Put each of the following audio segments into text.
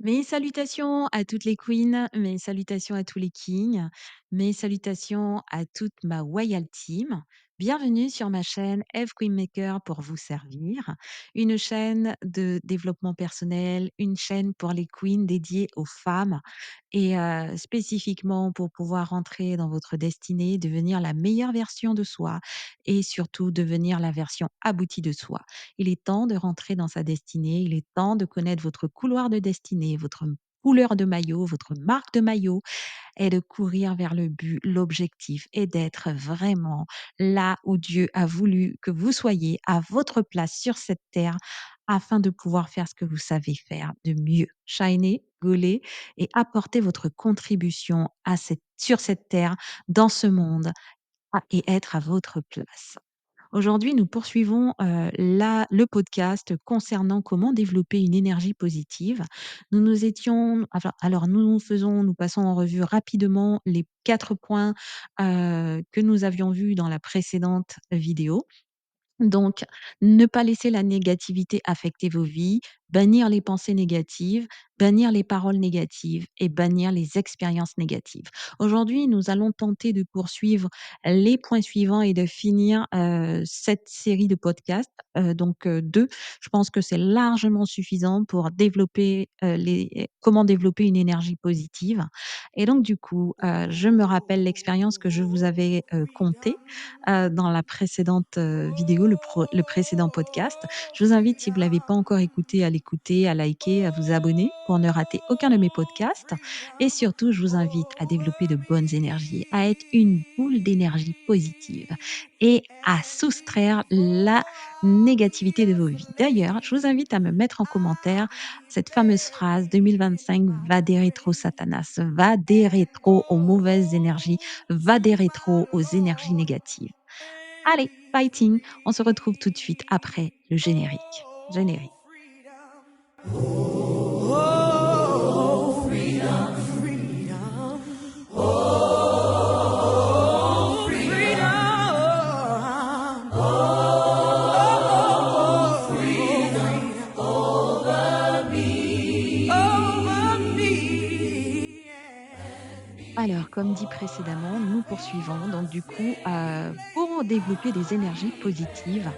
Mes salutations à toutes les queens, mes salutations à tous les kings, mes salutations à toute ma Royal Team. Bienvenue sur ma chaîne Eve Queenmaker pour vous servir, une chaîne de développement personnel, une chaîne pour les queens dédiée aux femmes et spécifiquement pour pouvoir rentrer dans votre destinée, devenir la meilleure version de soi et surtout devenir la version aboutie de soi. Il est temps de rentrer dans sa destinée, il est temps de connaître votre couloir de destinée, votre couleur de maillot, votre marque de maillot et de courir vers le but, l'objectif et d'être vraiment là où Dieu a voulu que vous soyez à votre place sur cette terre afin de pouvoir faire ce que vous savez faire de mieux. Shiner, gauler et apporter votre contribution sur cette terre, dans ce monde et être à votre place. Aujourd'hui, nous poursuivons le podcast concernant comment développer une énergie positive. Nous passons en revue rapidement les 4 points que nous avions vus dans la précédente vidéo. Donc, ne pas laisser la négativité affecter vos vies, bannir les pensées négatives, bannir les paroles négatives et bannir les expériences négatives. Aujourd'hui, nous allons tenter de poursuivre les points suivants et de finir cette série de podcasts. Donc, deux, je pense que c'est largement suffisant pour développer comment développer une énergie positive. Et donc, du coup, je me rappelle l'expérience que je vous avais contée dans la précédente vidéo, le précédent podcast. Je vous invite, si vous ne l'avez pas encore écouté, à l'écouter, à liker, à vous abonner pour ne rater aucun de mes podcasts. Et surtout, je vous invite à développer de bonnes énergies, à être une boule d'énergie positive et à soustraire la négativité de vos vies. D'ailleurs, je vous invite à me mettre en commentaire cette fameuse phrase 2025, va des rétro Satanas, va des rétro aux mauvaises énergies, va des rétro aux énergies négatives. Allez, fighting! On se retrouve tout de suite après le générique. Générique. Oh, freedom, freedom. Oh, freedom. Oh, freedom over me. Alors, comme dit précédemment, nous poursuivons. Donc, du coup, pour développer des énergies positives,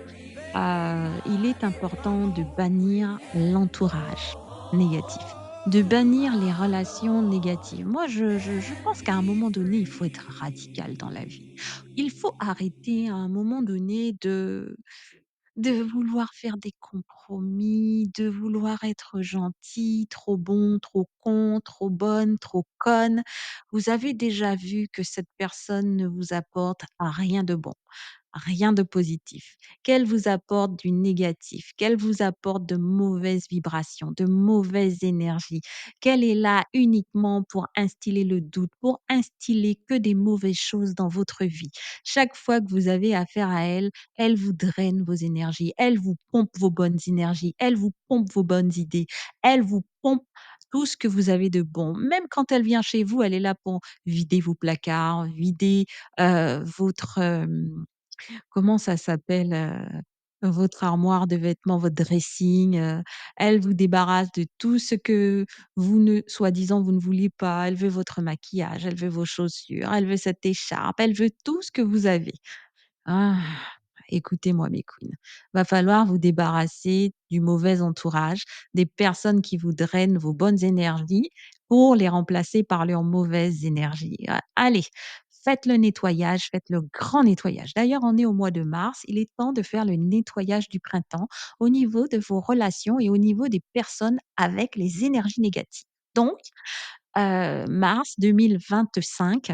il est important de bannir l'entourage négatif, de bannir les relations négatives. Moi, je pense qu'à un moment donné, il faut être radical dans la vie. Il faut arrêter à un moment donné de vouloir faire des compromis, de vouloir être gentil, trop bon, trop con, trop bonne, trop conne. Vous avez déjà vu que cette personne ne vous apporte rien de bon, rien de positif, qu'elle vous apporte du négatif, qu'elle vous apporte de mauvaises vibrations, de mauvaises énergies, qu'elle est là uniquement pour instiller le doute, pour instiller que des mauvaises choses dans votre vie. Chaque fois que vous avez affaire à elle, elle vous draine vos énergies, elle vous pompe vos bonnes énergies, elle vous pompe vos bonnes idées, elle vous pompe tout ce que vous avez de bon. Même quand elle vient chez vous, elle est là pour vider vos placards, vider votre comment ça s'appelle, votre armoire de vêtements, votre dressing, elle vous débarrasse de tout ce que vous ne soi-disant, vous ne vouliez pas. Elle veut votre maquillage, elle veut vos chaussures, elle veut cette écharpe, elle veut tout ce que vous avez. Ah, écoutez-moi mes queens, va falloir vous débarrasser du mauvais entourage, des personnes qui vous drainent vos bonnes énergies pour les remplacer par leurs mauvaises énergies. Allez, faites le nettoyage, faites le grand nettoyage. D'ailleurs, on est au mois de mars, il est temps de faire le nettoyage du printemps au niveau de vos relations et au niveau des personnes avec les énergies négatives. Donc, mars 2025.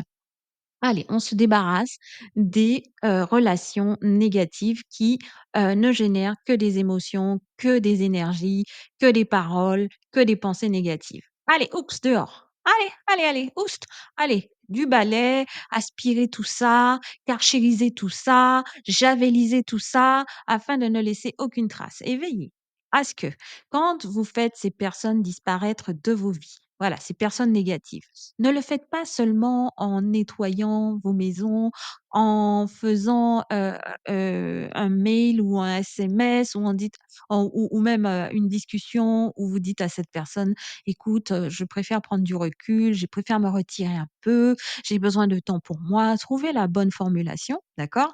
Allez, on se débarrasse des relations négatives qui ne génèrent que des émotions, que des énergies, que des paroles, que des pensées négatives. Allez, oups, dehors. Allez, allez, allez, oust. Allez, du balai, aspirer tout ça, carchériser tout ça, javeliser tout ça, afin de ne laisser aucune trace. Et veillez à ce que, quand vous faites ces personnes disparaître de vos vies, Voilà, ces personnes négatives. Ne le faites pas seulement en nettoyant vos maisons, en faisant, un mail ou un SMS ou en dites ou même, une discussion où vous dites à cette personne: «Écoute, je préfère prendre du recul, je préfère me retirer un peu, j'ai besoin de temps pour moi». Trouvez la bonne formulation, d'accord?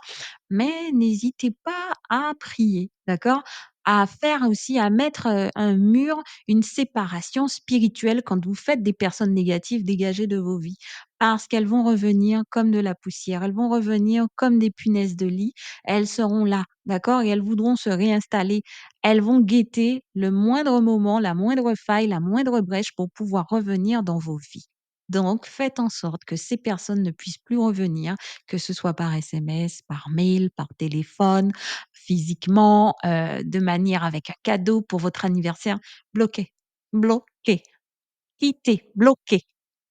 Mais n'hésitez pas à prier, d'accord? À faire aussi à mettre, un mur, une séparation spirituelle quand vous faites des personnes négatives dégagées de vos vies. Parce qu'elles vont revenir comme de la poussière, elles vont revenir comme des punaises de lit. Elles seront là, d'accord? Et elles voudront se réinstaller. Elles vont guetter le moindre moment, la moindre faille, la moindre brèche pour pouvoir revenir dans vos vies. Donc faites en sorte que ces personnes ne puissent plus revenir, que ce soit par SMS, par mail, par téléphone, physiquement, de manière avec un cadeau pour votre anniversaire. Bloquez, bloquez. Quitter, bloquer.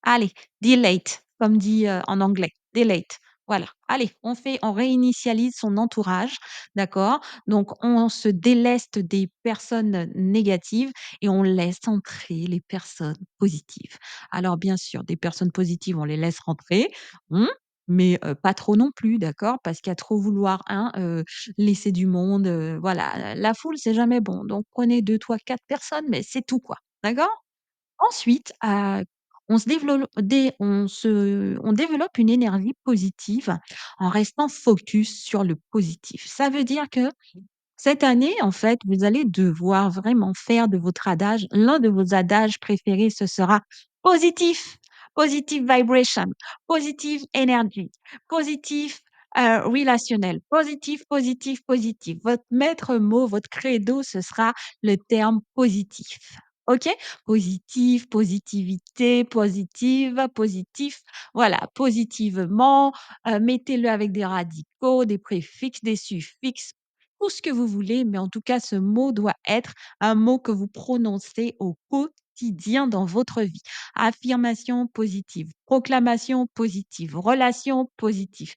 Allez, delete, comme dit, en anglais, delete. Voilà. Allez, on réinitialise son entourage, d'accord? Donc on se déleste des personnes négatives et on laisse entrer les personnes positives. Alors bien sûr, des personnes positives, on les laisse rentrer, mmh, mais pas trop non plus, d'accord? Parce qu'à trop vouloir, hein, laisser du monde, voilà, la foule, c'est jamais bon. Donc prenez 2, 3, 4 personnes, mais c'est tout, quoi. D'accord? Ensuite, on développe une énergie positive en restant focus sur le positif. Ça veut dire que cette année, en fait, vous allez devoir vraiment faire de votre adage l'un de vos adages préférés, ce sera positif, positive vibration, positive energy, positif, relationnel, positif, positif, positif. Votre maître mot, votre credo, ce sera le terme positif. OK? Positif, positivité, positive, positif. Voilà, positivement, mettez-le avec des radicaux, des préfixes, des suffixes, tout ce que vous voulez, mais en tout cas, ce mot doit être un mot que vous prononcez au quotidien dans votre vie. Affirmation positive, proclamation positive, relation positive,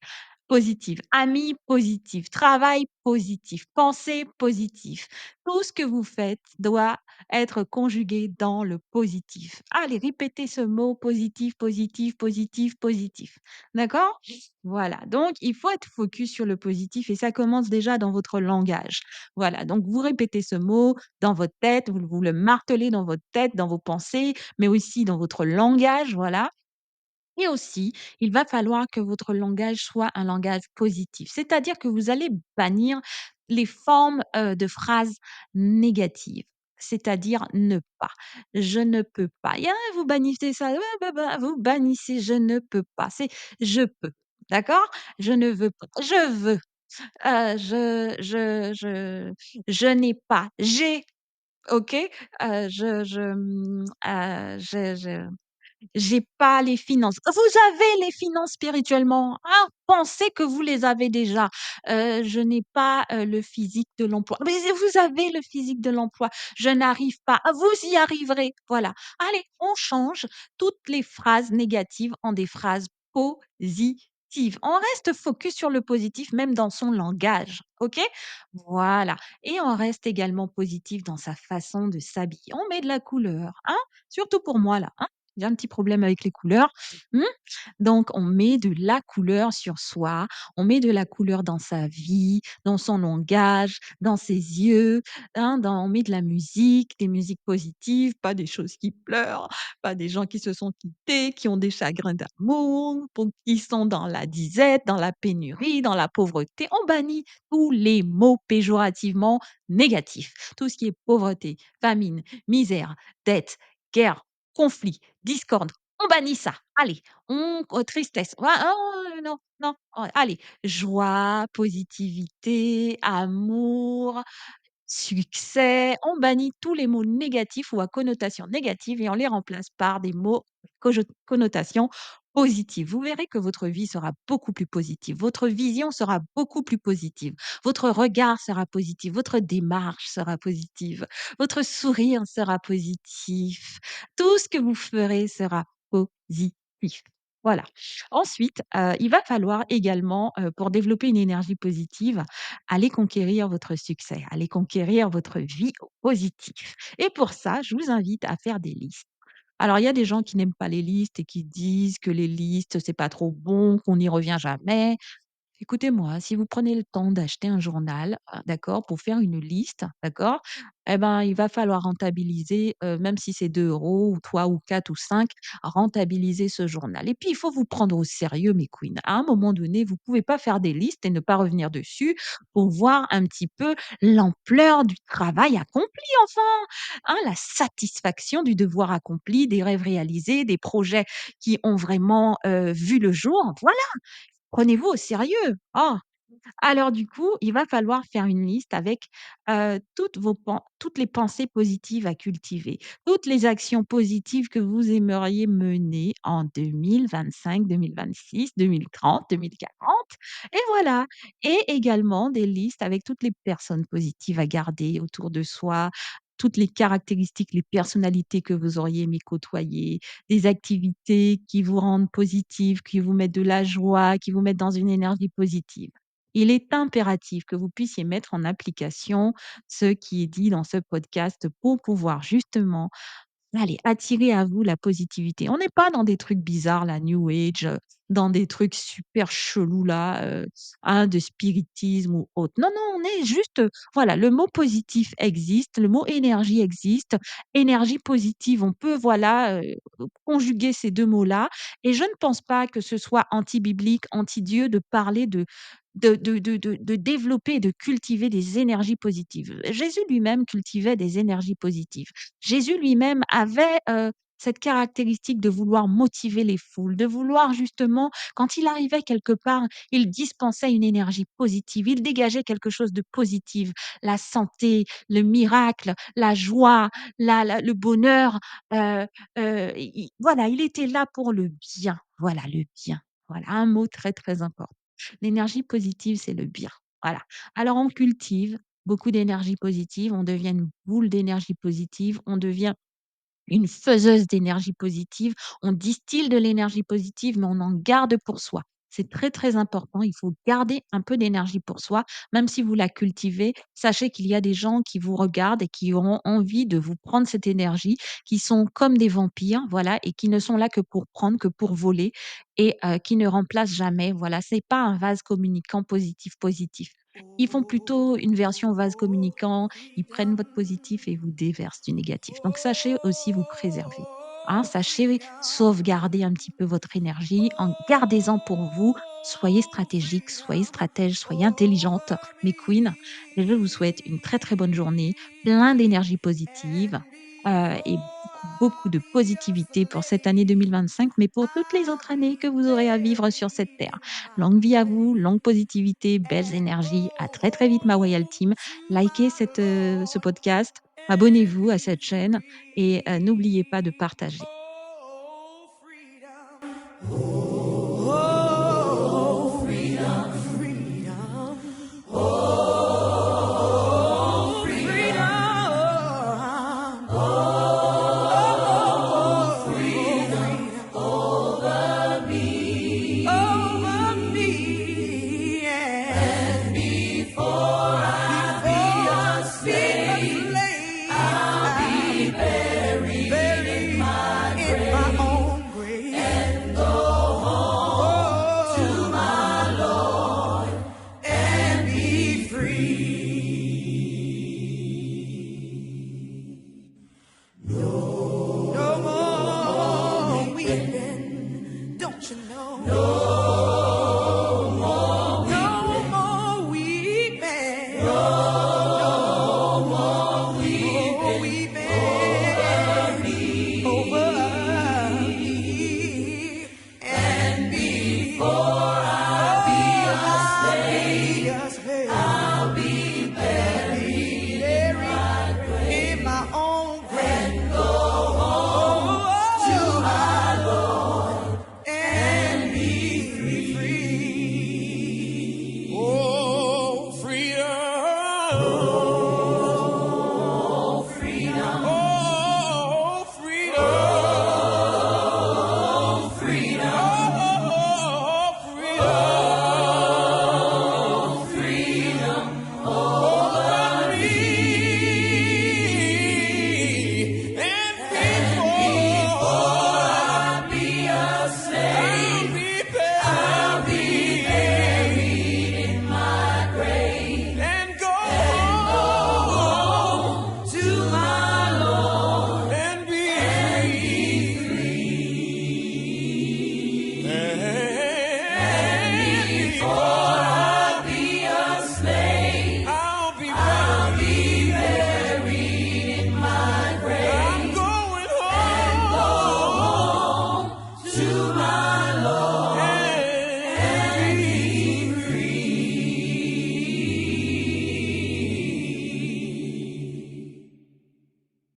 amis positif, travail positif, pensée positive. Tout ce que vous faites doit être conjugué dans le positif. Allez, répétez ce mot positif, positif, positif, positif. D'accord? Voilà, donc il faut être focus sur le positif et ça commence déjà dans votre langage. Voilà, donc vous répétez ce mot dans votre tête, vous le martelez dans votre tête, dans vos pensées, mais aussi dans votre langage, voilà. Et aussi, il va falloir que votre langage soit un langage positif, c'est-à-dire que vous allez bannir les formes, de phrases négatives, c'est-à-dire ne pas, je ne peux pas. Et ah, vous bannissez ça, ouais, vous bannissez je ne peux pas, c'est je peux, d'accord? Je ne veux pas, je veux, je n'ai pas, j'ai, OK? J'ai pas les finances. Vous avez les finances spirituellement, hein, pensez que vous les avez déjà. Je n'ai pas, le physique de l'emploi. Mais vous avez le physique de l'emploi. Je n'arrive pas. Ah, vous y arriverez. Voilà. Allez, on change toutes les phrases négatives en des phrases positives. On reste focus sur le positif même dans son langage, OK? Voilà, et on reste également positif dans sa façon de s'habiller. On met de la couleur, hein, surtout pour moi là, hein. J'ai un petit problème avec les couleurs. Mmh. Donc on met de la couleur sur soi, on met de la couleur dans sa vie, dans son langage, dans ses yeux, hein, on met de la musique, des musiques positives, pas des choses qui pleurent, pas des gens qui se sont quittés, qui ont des chagrins d'amour, qui sont dans la disette, dans la pénurie, dans la pauvreté. On bannit tous les mots péjorativement négatifs. Tout ce qui est pauvreté, famine, misère, dette, guerre, conflit, discorde. On bannit ça. Allez, tristesse. Ah, oh, non, non. Oh, allez, joie, positivité, amour, succès. On bannit tous les mots négatifs ou à connotation négative et on les remplace par des mots connotation positive. Vous verrez que votre vie sera beaucoup plus positive. Votre vision sera beaucoup plus positive. Votre regard sera positif. Votre démarche sera positive. Votre sourire sera positif. Tout ce que vous ferez sera positif. Voilà. Ensuite, il va falloir également, pour développer une énergie positive, aller conquérir votre succès, aller conquérir votre vie au positif. Et pour ça, je vous invite à faire des listes. Alors il y a des gens qui n'aiment pas les listes et qui disent que les listes, c'est pas trop bon, qu'on n'y revient jamais. Écoutez-moi, si vous prenez le temps d'acheter un journal, d'accord, pour faire une liste, d'accord, eh ben, il va falloir rentabiliser, même si c'est 2 € ou 3 ou 4 ou 5, rentabiliser ce journal et puis il faut vous prendre au sérieux mes queens. À un moment donné, vous pouvez pas faire des listes et ne pas revenir dessus pour voir un petit peu l'ampleur du travail accompli enfin! Hein, la satisfaction du devoir accompli, des rêves réalisés, des projets qui ont vraiment, vu le jour. Voilà, prenez-vous au sérieux. Ah! Alors du coup, il va falloir faire une liste avec, toutes les pensées positives à cultiver, toutes les actions positives que vous aimeriez mener en 2025, 2026, 2030, 2040 et voilà et également des listes avec toutes les personnes positives à garder autour de soi, toutes les caractéristiques, les personnalités que vous auriez aimé côtoyer, des activités qui vous rendent positive, qui vous mettent de la joie, qui vous mettent dans une énergie positive. Il est impératif que vous puissiez mettre en application ce qui est dit dans ce podcast pour pouvoir justement allez, attirez à vous la positivité. On n'est pas dans des trucs bizarres, la new age, dans des trucs super chelous là, hein, de spiritisme ou autre. Non, non, on est juste, voilà, le mot positif existe, le mot énergie existe, énergie positive, on peut voilà, conjuguer ces 2 mots-là et je ne pense pas que ce soit anti-biblique, anti-Dieu de parler de développer et de cultiver des énergies positives. Jésus lui-même cultivait des énergies positives. Jésus lui-même avait, cette caractéristique de vouloir motiver les foules, de vouloir justement quand il arrivait quelque part, il dispensait une énergie positive, il dégageait quelque chose de positif, la santé, le miracle, la joie, le bonheur, i voilà, il était là pour le bien, voilà, le bien. Voilà, un mot très, très important. L'énergie positive, c'est le bien, voilà. Alors on cultive beaucoup d'énergie positive, on devient une boule d'énergie positive, on devient une faiseuse d'énergie positive. On distille de l'énergie positive, mais on en garde pour soi. C'est très, très important. Il faut garder un peu d'énergie pour soi, même si vous la cultivez. Sachez qu'il y a des gens qui vous regardent et qui auront envie de vous prendre cette énergie, qui sont comme des vampires, voilà, et qui ne sont là que pour prendre, que pour voler et qui ne remplacent jamais. Voilà, c'est pas un vase communicant positif, positif. Ils font plutôt une version vase Oh, communicant, ils prennent votre positif et freedom. vous déversent du négatif. Donc sachez aussi vous préserver, hein. Oh, Sachez freedom. sauvegarder un petit peu votre énergie, en gardez-en pour vous. Soyez Oh, stratégique, soyez freedom. stratège, soyez Oh, intelligente, I mes queens. Et je vous souhaite une très, très bonne journée, plein d'énergie positive, and behold, et beaucoup, beaucoup de positivité pour cette année 2025, mais pour toutes les I autres années que will vous aurez à vivre sur cette terre. lift Longue my vie à vous, head longue positivité, belles and énergies. À très, très vite, ma Royal go Team. Likez ce tomorrow podcast, and abonnez-vous à be cette chaîne et n'oubliez pas de free. partager.